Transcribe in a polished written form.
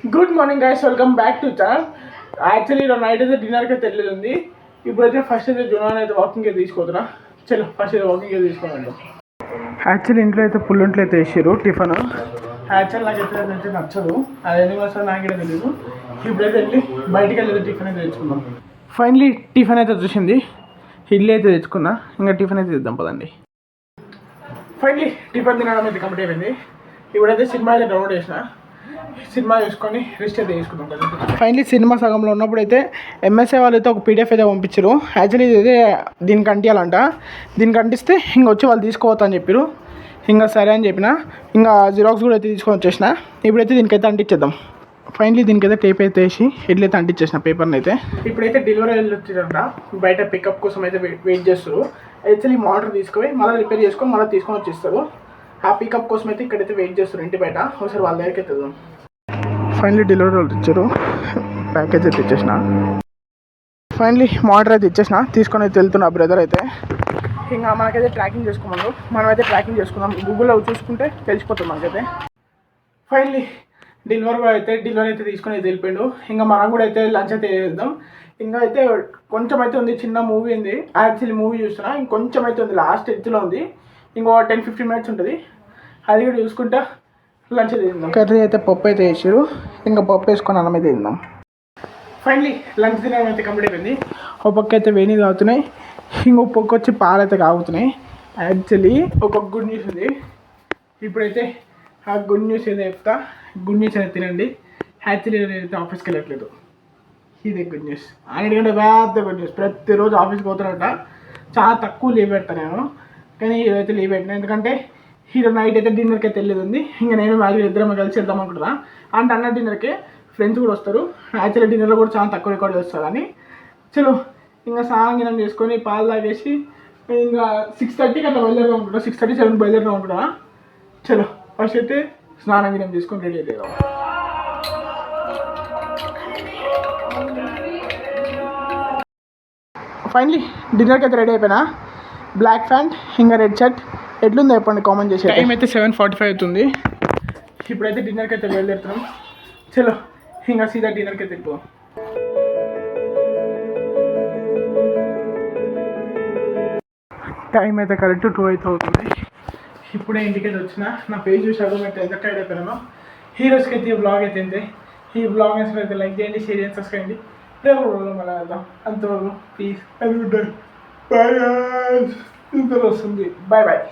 Good morning guys, welcome back to channel. Actually ఈరోజు night అయితే డిన్నర్కి అయితే తెలియదు. ఇప్పుడైతే ఫస్ట్ అయితే జునాన్ అయితే వాకింగ్కి తీసుకుపోతున్నా. చలో ఫస్ట్ అయితే వాకింగ్కి తీసుకోమంటాం. యాక్చువల్లీ ఇంట్లో అయితే పుల్లుంట్లో అయితే వేసారు టిఫిన్. యాక్చువల్ నాకైతే అయితే నచ్చదు, అది ఎందుకు వస్తుందో నాకే తెలియదు. ఇప్పుడైతే వెళ్ళి బయటికి వెళ్ళి టిఫిన్ అయితే తెచ్చుకుందాం. ఫైనలీ టిఫిన్ అయితే వచ్చేసింది. ఇడ్లీ అయితే తెచ్చుకున్నా, ఇంకా టిఫిన్ అయితే తెద్దాం పదండి. ఫైనలీ టిఫిన్ తినడం అయితే కంప్లీట్ అయిపోయింది. ఇప్పుడైతే సినిమా అయితే డౌన్లోడ్ చేసిన, సినిమా చూసుకొని రెస్ట్ అయితే తీసుకుందాం కదా. ఫైనలీ సినిమా సగంలో ఉన్నప్పుడు అయితే ఎంఎస్ఏ వాళ్ళు అయితే ఒక పీడిఎఫ్ అయితే పంపించారు. యాక్చువల్లీ ఇది దీనికి అంటియాలంట, దీనికి అంటిస్తే ఇంకా వచ్చి వాళ్ళు తీసుకోవద్దు అని చెప్పారు. ఇంకా సరే అని చెప్పిన, ఇంకా జిరాక్స్ కూడా అయితే తీసుకొని వచ్చేసిన. ఇప్పుడైతే దీనికైతే అంటించేద్దాం. ఫైనలీ దీనికైతే టేప్ అయితే వేసి ఎట్లయితే అంటించేసిన పేపర్ని అయితే. ఇప్పుడైతే డెలివరీ వెళ్ళొచ్చారంట, బయట పికప్ కోసం అయితే వెయిట్ చేస్తారు. యాక్చువల్లీ మోటార్ తీసుకుపోయి మళ్ళీ రిపేర్ చేసుకొని మళ్ళీ తీసుకొని వచ్చేస్తారు. ఆ పికప్ కోసం అయితే ఇక్కడైతే వెయిట్ చేస్తారు ఇంటి బయట. ఒకసారి వాళ్ళ దగ్గరికి అయితే వెళ్దాం. ఫైనలీ డెలివరీ వాళ్ళు ఇచ్చారు, ప్యాకేజ్ అయితే ఇచ్చేసిన. ఫైనలీ మోటార్ అయితే ఇచ్చేసిన, తీసుకొని అయితే వెళ్తున్నా బ్రదర్ అయితే. ఇంకా మనకైతే ట్రాకింగ్ చేసుకోమన్నారు, మనమైతే ట్రాకింగ్ చేసుకుందాం. గూగుల్లో చూసుకుంటే తెలిసిపోతుంది మనకైతే. ఫైనలీ డెలివరీ అయితే తీసుకొని అయితే వెళ్ళిపోయాడు. ఇంకా మనం కూడా అయితే లంచ్ అయితే వేద్దాం. ఇంకా అయితే కొంచెం అయితే ఉంది, చిన్న మూవీ ఉంది. యాక్చువల్లీ మూవీ చూస్తున్నా, ఇంకొంచెం అయితే ఉంది, లాస్ట్ ఎడ్జ్లో ఉంది. ఇంకో 10-15 మినిట్స్ ఉంటుంది, అది కూడా చూసుకుంటా లంచ్ అయితే తిందాం. కర్రీ అయితే పప్పు అయితే వేసారు, ఇంకా పప్పు వేసుకొని అన్నం అయితే తిందాం. ఫైనలీ లంచ్ తినడం అయితే కంప్లీట్ అయిపోయింది. ఒక పక్క అయితే వేణి తాగుతున్నాయి, ఇంకొక పక్క వచ్చి పాలు అయితే కాగుతున్నాయి. యాక్చువల్లీ ఒక గుడ్ న్యూస్ ఉంది. ఇప్పుడైతే ఆ గుడ్ న్యూస్ ఏదో చెప్తా. గుడ్ న్యూస్ అయితే తినండి. యాక్చువల్లీ అయితే ఆఫీస్కి వెళ్ళట్లేదు, ఇదే గుడ్ న్యూస్. అన్నిటికంటే పెద్ద గుడ్ న్యూస్. ప్రతిరోజు ఆఫీస్కి పోతారట, చాలా తక్కువ లీవ్ పెడతాను నేను, కానీ ఈరోజైతే లీవ్ పెట్టినా. ఎందుకంటే ఈరోజు నైట్ అయితే డిన్నర్కి అయితే వెళ్ళేది ఉంది. ఇంకా నేను మ్యారేజ్ ఇద్దరం కలిసి వెళ్దాం అనుకుంటున్నా. అంటే అన్న డిన్నర్కి ఫ్రెండ్స్ కూడా వస్తారు. యాక్చువల్లీ డిన్నర్లో కూడా చాలా తక్కువ రికార్డ్ చేస్తారు అని. చలో ఇంకా స్నానం గినం చేసుకొని పాలు తాగేసి ఇంకా 6:30కి అట్లా బయలుదేరదాం అనుకుంటా. 6:30-7 బయలుదేరదాం అనుకుంటా. చలో ఫస్ట్ అయితే స్నానం గినం చేసుకొని రెడీ అవుతాం. ఫైనలీ డిన్నర్కి అయితే రెడీ అయిపోయినా. బ్లాక్ ప్యాంట్ ఇంకా రెడ్ షర్ట్. ఎట్లుందో చెప్పండి కామెంట్ చేసి. టైం అయితే 7:45 అవుతుంది. ఇప్పుడైతే డిన్నర్కి అయితే బయలుదేరుతున్నాం. చలో ఇంకా సీదా డిన్నర్కి అయితే వెళ్ళిపోదాం. టైం అయితే కరెక్ట్ 2 అయితే అవుతుంది. ఇప్పుడే ఇంటికైతే వచ్చిన. నా పేజ్ చూసి అర్థమైతే ఎంత టైడ్ అయిపోయాను. హీరోస్కి అయితే ఈ బ్లాగ్ అయితే ఉంది. ఈ బ్లాగ్ అయితే లైక్ చేయండి, షేర్ చేయండి, సబ్స్క్రైబ్ చేయండి. రేపు మళ్ళీ వెళ్దాం. అంతవరకు ప్లీజ్ అనుకుంటారు. బాయ్, ఇంత వస్తుంది. Bye bye.